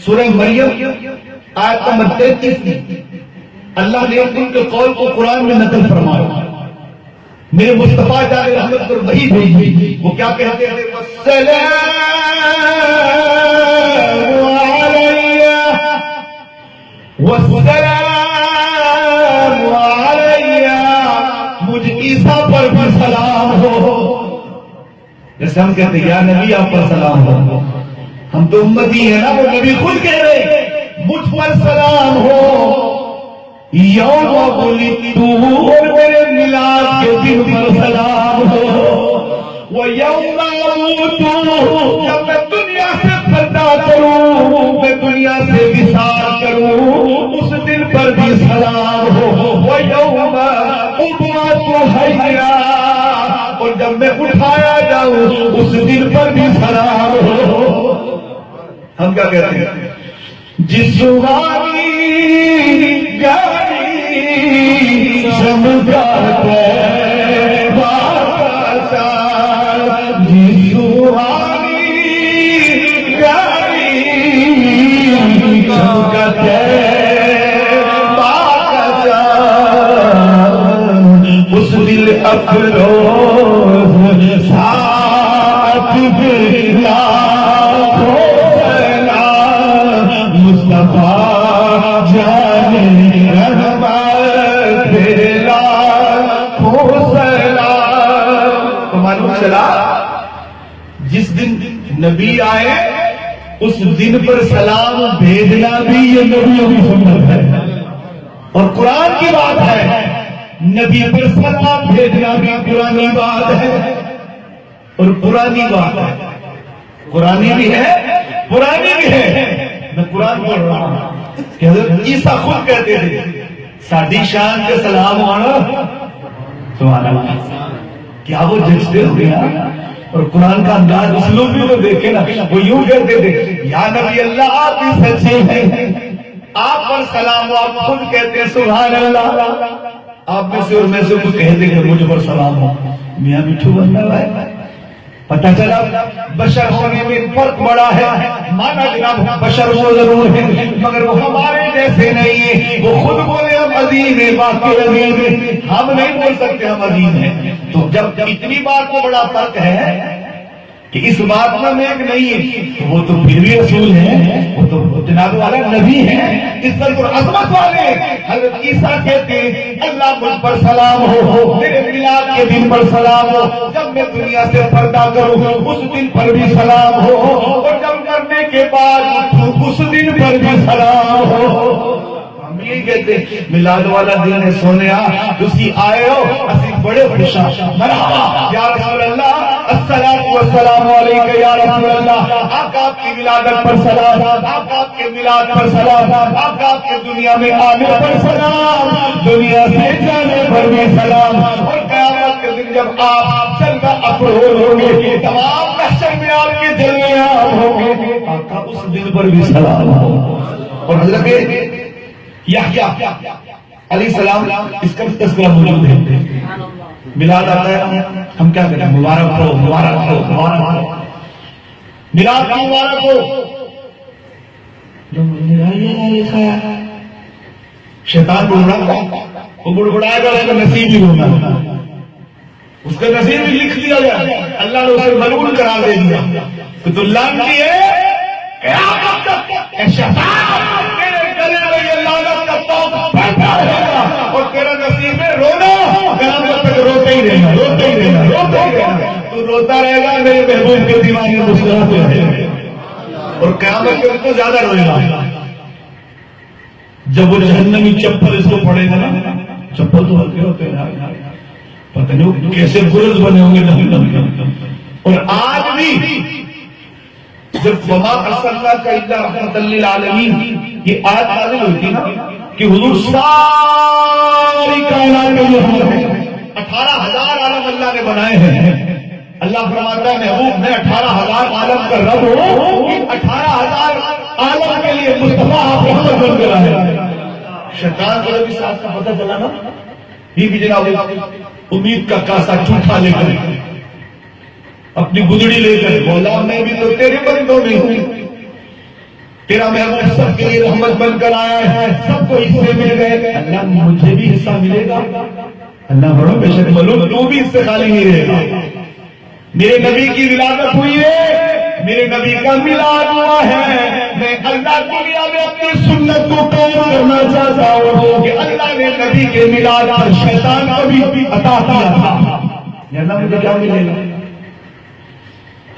سورہ مریم آیت نمبر 33 میں اللہ نے ان کے قول کو قرآن میں نقل فرمایا. میرے مصطفیٰ جان رحمت پر وہی بھیجی. وہ کیا کہتے ہیں؟ والسلام علیہ والسلام علیہ، مجھ عیسیٰ پر بھی سلام ہو. جیسے ہم کہتے ہیں یا نبی آپ پر سلام ہو، ہم تو امتی ہیں نا. وہ نبی خود کہہ رہے مجھ پر سلام ہو. یوم ولدت، اور میرے میلاد کے دن پر سلام ہو. ویوم اموت، جب میں دنیا سے پردہ کروں، میں دنیا سے وصال کروں، اس دن پر بھی سلام ہو. ویوم ابعث حیا، اور جب میں اٹھایا جاؤں اس دن پر بھی سلام ہو. ہم کیا کہتے ہیں؟ جسوانی گاڑی سمجھا طیبہ کا شان، جسوانی گاڑی سمجھا طیبہ کا شان. اس دل افروز ساتھ بلا مصطفیٰ جانے رحمت بھیلا کو سلام. تو معلوم چلا جس دن نبی آئے اس دن پر سلام بھیجنا بھی یہ نبیوں کی سنت ہے اور قرآن کی بات ہے. نبی پر سلام بھیجنا بھی قرآنی بات ہے اور پرانی بات ہے. قرآنی بھی ہے پرانی بھی ہے. میں قرآن پڑھ رہا ہوں کہ حضرت عیسیٰ خود کہتے تھے ساڈی شان کے سلام آنا. سبحان اللہ، کیا وہ جذبے ہو گیا. اور قرآن کا انداز اسلوب بھی تو دیکھے نا. وہ یوں کہتے تھے یا نبی اللہ آپ ہی سچے ہیں، آپ پر سلام ہو. آپ خود کہتے ہیں سبحان اللہ. آپ میں سے اور میں سے کچھ کہتے کہ مجھ پر سلام ہو. میاں مٹھو بننا ہے. پتہ چلا بشر ہونے میں فرق بڑا ہے. مانا جناب بشر وہ ضرور ہے مگر وہ ہمارے جیسے نہیں ہے. وہ خود بولے ہم عظیم ہیں، باقی عظیم ہیں. ہم نہیں بول سکتے ہم عظیم ہیں. تو جب اتنی بات کو بڑا فرق ہے کہ اس بات میں ایک نہیں ہے تو وہ تو پھر بھی رسول ہے، وہ تو جناب والا نبی ہے، عزت اور عظمت والے. حضرت عیسیٰ کہتے ہیں اللہ مجھ پر سلام ہو، میرے میلاد کے دن پر سلام ہو. جب میں دنیا سے پردہ کروں اس دن پر بھی سلام ہو، اور جب کرنے کے بعد اس دن پر بھی سلام ہو. ہم یہ کہتے ہیں میلاد والا دن ہے سونیا تسی آئے ہو اسی بڑے خوش ہیں. مرحبا یا رسول اللہ، الصلاۃ والسلام علیکہ یا رسول اللہ. آقا آپ کی ولادت پر سلام، آقا آپ کے میلاد پر سلام، آقا آپ کے دنیا میں آنے پر سلام، دنیا سے جانے پر بھی سلام. اور قیامت کے دن جب آپ جلوہ افروز ہوں گے، تمام محشر میں آپ کے جلوے عام ہوں گے، آقا اس دن پر بھی سلام ہو. اور حضرت یحییٰ علیہ السلام اس کا تذکرہ موجود ہے. میلاد آتا ہے ہم کیا کریں؟ مبارک ہو مبارک ہو مبارک ہو. میلاد کا مبارک ہو. شیطان بول رہا وہ بڑبڑائے گا، اس کا نصیب ہی ہوگا، اس کا نصیب بھی لکھ دیا گیا. اللہ نے اسے ملعون قرار دے دیا کہ تو لعنتی ہے. قیامت تک اے شیطان تیرے گلے میں یہ لعنت کا توق بیٹھا رہے گا اور تیرا نصیب میں رونا. قیامت تک روتے ہی رہنا، روتے ہی رہنا، روتے ہی رہنا. تو روتا رہے گا میرے محبوب کے دیوانے مسکراتے رہے گا اور قیامت کے دن تو زیادہ روئے گا. جب وہ جہنمی چپل اس کو پڑے گا نا، چپل تو ہلکے ہوتے ہیں، پتہ نہیں کیسے برز بنے ہوں گے جہنم کے. اور آج بھی جب وما ارسلناک الا رحمۃ للعالمین یہ آیت نازل ہوئی تھی نا کہ حضور ساری کائنات میں 18,000 عالم اللہ نے بنائے ہیں. اللہ فرماتا ہے محبوب میں 18,000 عالم کا رب ہوں، 18,000 عالم کے لیے مصطفیٰ آپ رحمت بن کر آئے. شیطان کو بھی ساتھ کا پتہ چلا نا، یہ بھی جناب امید کا کاسا ٹوٹا لے کر اپنی گدڑی لے کر بولا میں بھی تو تیرے بندوں میں ہوں. تیرا محبوب سب کے لیے رحمت بن کر آیا ہے، سب کو حصے مل گئے، اللہ مجھے بھی حصہ ملے گا؟ اللہ بڑا بے شک معلوم تو بھی اس سے خالی نہیں رہے گا۔ میرے نبی کی ولادت ہوئی ہے، میرے نبی کا میلاد ہوا ہے، میں اللہ دنیا میں اپنی سنت کو قائم کرنا چاہتا ہوں کہ اللہ نے نبی کے میلاد پر شیطان کو بھی عطا کیا تھا، اللہ مجھے کیا ملے گا؟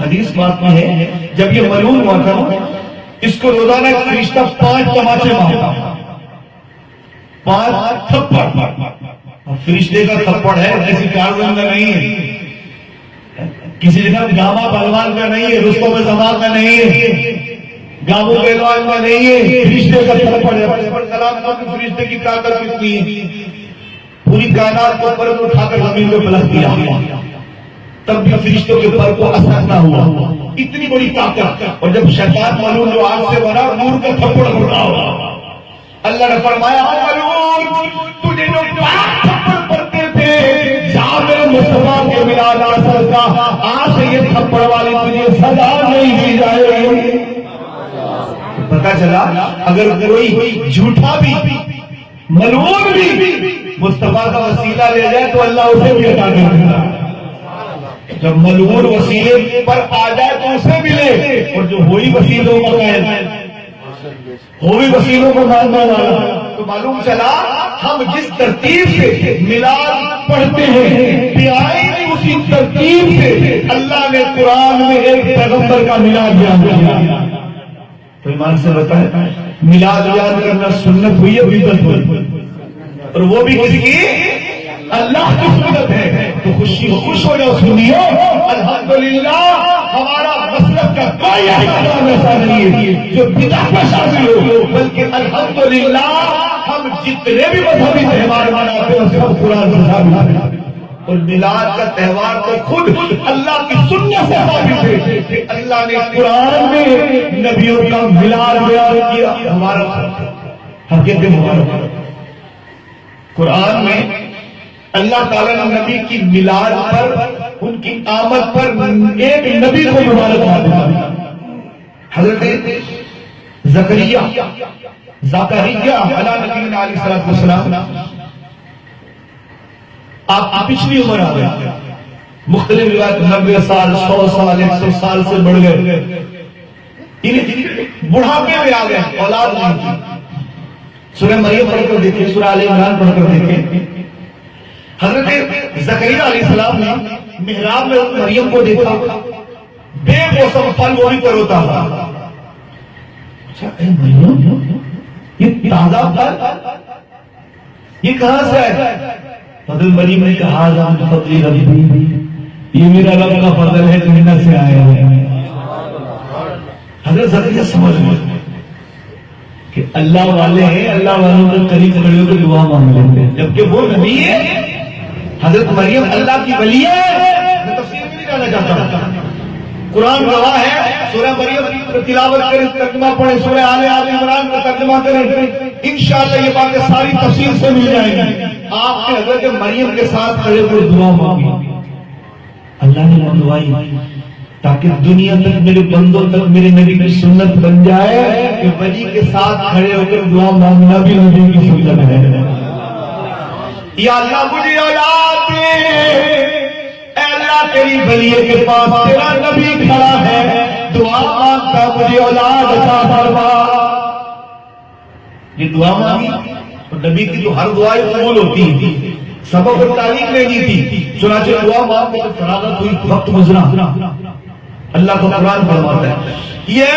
حدیث بات میں ہے جب یہ ملعون ہوا تھا اس کو روزانہ ایک فرشتہ 5 تماچے مارتا، 5 تھپڑ، فرشتے کا تھپڑ ہے ایسی کارزن کا نہیں ہے، کسی جگہ گاما پہلوان کا نہیں ہے، رستم زمان کا نہیں ہے، گامو پہلوان کا نہیں ہے، فرشتے کا تھپڑ ہے۔ فرشتے کی طاقت کتنی ہے، پوری کائنات کو پر اٹھا کر زمین میں پلٹ دیا تب بھی فرشتوں کے پر کو اثر نہ ہوا، اتنی بڑی طاقت۔ اور جب شیطان معلوم جو آگ سے بنا نور کا تھپڑ ہوتا ہوا، اللہ نے فرمایا معلوم تجھے جو 5 تھپڑ پڑتے تھے جابر مصطفیٰ کے میلاد اثر کا، آج سے یہ تھپڑ والی تجھے سزا نہیں دی جائے گی۔ پتا چلا اگر کوئی جھوٹا بھی ملعون بھی مصطفیٰ کا وسیلہ لے جائے تو اللہ اسے بھی عطا کر دیتا، جب ملعون وسیلے پر آ جائے تو اسے ملے، اور جو ہوئی وسیلوں کا ہوئی وسیلوں کو ماننا والا۔ تو معلوم چلا ہم جس ترتیب سے میلاد پڑھتے ہیں بھی اسی ترتیب سے اللہ نے قرآن میں ایک پیغمبر کا میلاد بیان کیا۔ تو ایمان سے بتائیں میلاد بیان کرنا سنت ہوئی ہے بدعت ہوئی؟ اور وہ بھی کس کی؟ اللہ کی سنت ہے۔ تو خوش ہو جاؤ سنیو، الحمدللہ ہمارا مسلک کا کوئی احترام ایسا نہیں ہے جو بدعت میں شامل ہو، بلکہ الحمدللہ ہم جتنے بھی مذہبی تہوار مناتے ہیں سب قرآن سے ثابت ہے۔ اور میلاد کا تہوار تو خود اللہ کی سنت سے ثابت ہے کہ اللہ نے قرآن میں نبیوں کا میلاد بیان کیا۔ ہمارا حقیقت مبارک قرآن میں اللہ تعالیٰ نے نبی کی میلاد پر، ان کی آمد پر ایک نبی کو مبارکباد دی، حضرت زکریا علیہ نبی علیہ السلام۔ آپ پچھلی عمر آ گئے، مختلف روایت 90 سال 100 سال 100 سال سے بڑھ گئے، بڑھاپے میں آ گئے، اولاد نہیں تھی۔ سورہ مریم پڑھ کر دیکھیں، سورہ آل عمران پڑھ کر دیکھیں، حضرت زکریا علیہ السلام نے محراب میں مریم کو دیکھا، بے موسم پھل وہی پر ہوتا تھا۔ اچھا اے مریم یہ تازہ پھل یہ کہاں سے ہے؟ حضرت مریم نے کہا ذات فضل ربی، یہ میرا رب کا فضل ہے جنت سے آیا ہے۔ حضرت زکریا سمجھ گئے کہ اللہ والے ہیں، اللہ والوں کے قریب کھڑے ہو کے دعا مانگ لیتے ہیں، جبکہ وہ نبی ہے۔ حضرت مریم اللہ کی ولی ہے۔ میں تفسیر میں نہیں جانا چاہتا ہوں، قرآن گواہ ہے۔ سورہ مریم تلاوت کریں، ترجمہ پڑھیں، سورہ آل عمران کا ترجمہ کریں، انشاءاللہ یہ باتیں ساری تفسیر سے مل جائیں گی۔ آپ نے حضرت مریم کے ساتھ کھڑے ہوئے دعا مانگی، اللہ نے منوائی تاکہ دنیا تک میرے بندوں تک میرے نبی کی سنت بن جائے کہ ولی کے ساتھ کھڑے ہو کر دعا مانگنا بھی نبی کی سنت ہے۔ یا اللہ مجھے اولاد دے، اے اللہ تیری ولی کے پاس تیرا نبی کھڑا ہے، دعا مانگتا مجھے اولاد عطا فرما۔ یہ دعا مانگی اور نبی کی جو ہر دعا قبول ہوتی ہے، سبب اور تعلیم لینی تھی، چنانچہ دعا مانگ کر فراغت ہوئی، وقت گزرا۔ اللہ کا قرآن فرماتا ہے یا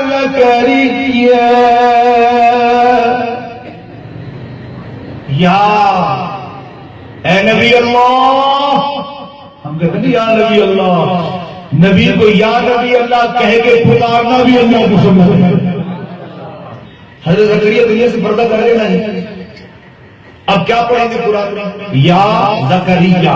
زکریا یا اے نبی اللہ، ہم کہتے ہیں یا نبی اللہ، نبی کو یا نبی اللہ کہہ کے پکارنا بھی اللہ کی سنت ہے۔ حضرت زکریا دنیا سے پردہ کر لینا ہے۔ اب کیا پڑھیں گے قرآن میں؟ یا زکریا،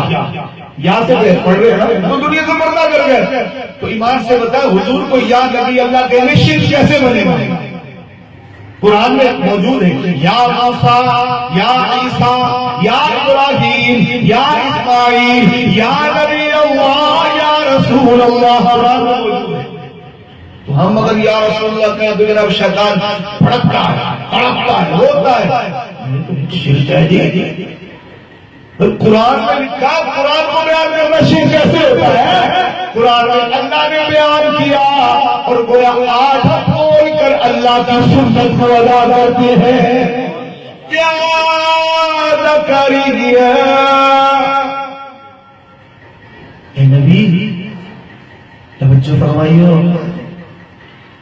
یا سے پڑھ رہے ہیں نا، وہ دنیا سے پردہ کر گئے۔ تو ایمان سے بتا حضور کو یا نبی اللہ کہنے شرک کیسے بنے گا؟ قرآن میں موجود ہے یا موسیٰ، یا عیسیٰ، یا ابراہیم، یا اسماعیل، یا نبی اللہ، یا رسول اللہ، قرآن میں موجود ہے۔ تو ہم اگر یا رسول اللہ کہیں تو جناب شیطان پھڑکتا ہے، تڑپتا ہے، روتا ہے، یہ تو شرک ہے جی۔ قرآن میں لکھا، قرآن کو بیان کرنا شرک کیسے ہوتا ہے؟ قرآن میں اللہ نے بیان کیا اور گویا آٹھ کھول کر اللہ کی سنت کو ادا کرتے ہیں۔ کیا ادا کری دیا اے نبی، توجہ فرمائیو،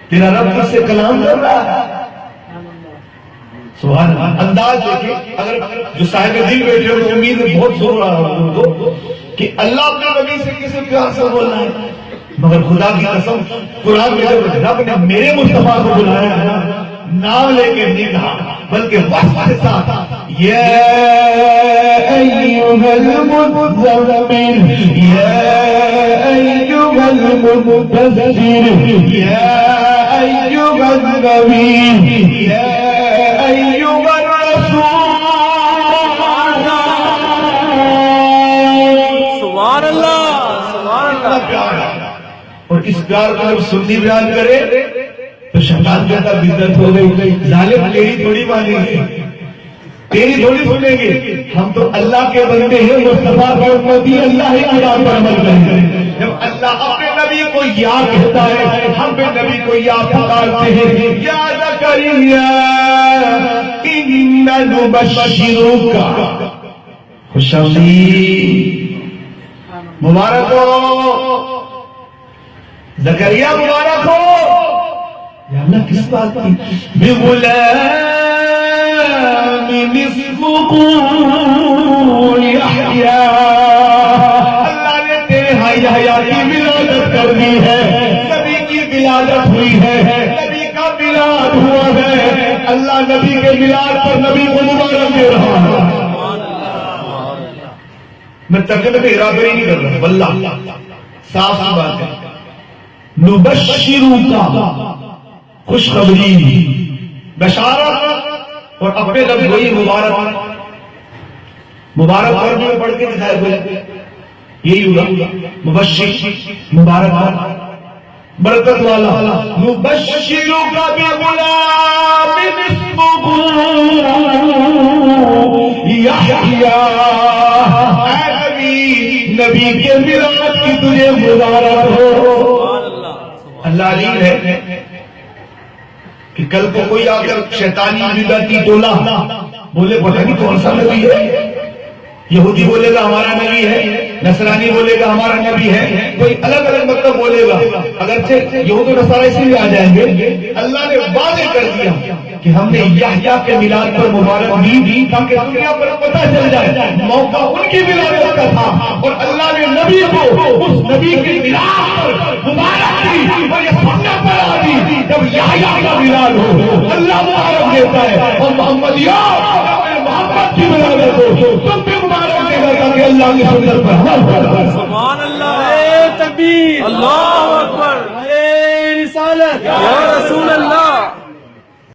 تیرا رب کس سے کلام کر رہا ہے؟ سبحان اللہ۔ انداز دیکھیں، اگر جو صاحب دل بیٹھے ہو تو امید بہت زور رہا ہو کہ اللہ اپنے نبی سے کسی پیار سے بولنا ہے، مگر خدا کی قسم قرآن میں جب رب نے میرے مصطفیٰ کو بلایا ہے نا، نام لے کے نہیں کہا بلکہ وصف کے ساتھ، یا ایھا المزمل، یا ایھا المدثر، یا ایھا النبی، یا ایھا الرسول۔ سبحان اللہ، سبحان اللہ۔ پیار ہے، اور اس پیار کو جب سنی بیان کرے تو شیطان کہتا بدعت ہو گئی، ظالم تیری تھوڑی مانیں گے، تیری تھوڑی سنیں گے، ہم تو اللہ کے بندے ہیں، مصطفیٰ کے امتی، اللہ ہی کی بات پر عمل کریں گے۔ جب اللہ اپنے نبی کو یا کہتا ہے، ہم بھی نبی کو یا پکارتے ہیں، یا زکریا انا نبشرک، خوشامدید، مبارک ہو زکریا، مبارک ہو۔ یا اللہ کس بات کی؟ بغلام اسمہ یحییٰ، اللہ نے تیرے ہاں یحییٰ کی ولادت کر دی ہے، نبی کی ولادت ہوئی ہے، نبی کا میلاد ہوا ہے، اللہ نبی کے میلاد پر نبی کو مبارک دے رہا ہے۔ میں ترجمے میں ارادہ ہی نہیں کر رہا، واللہ صاف سی بات ہے۔ نبشرک، خوشخبری، بشارت، اور اپنے لفظ وہی مبارک، مبارک اور میں پڑھ کے دکھائے ہوئے یہی ہوگا، مبشر، مبارک، برکت والا۔ نبشرک بغلام اسمہ یحییٰ، اے نبی، نبی کے میلاد کی تجھے مبارک ہو۔ اللہ علیم ہے کہ کل کو کوئی آ کر شیطانی بدعتی ٹولہ بولے پتہ نہیں کون سا نبی ہے، یہودی بولے گا ہمارا نبی ہے، نصرانی بولے گا ہمارا نبی ہے، کوئی الگ الگ مطلب بولے گا، اگرچہ یہود و نصارہ اسی لیے آ جائیں گے۔ اللہ نے واضح کر دیا کہ ہم نے یحییٰ کے میلاد پر مبارک دی تاکہ دنیا پر پتہ چل جائے موقع ان کی ولادت کا تھا، اور اللہ نے نبی کو اس نبی کی میلاد پر مبارک دی، اور یہ سنت بنا دی جب یحییٰ کا میلاد ہو اللہ مبارک دیتا ہے، اور محمد کی ولادت ہو تم بھی مبارک دے گا تاکہ اللہ کی سنت پر عمل کرے۔ سبحان اللہ، اے تکبیر، اللہ اکبر، اے رسالت،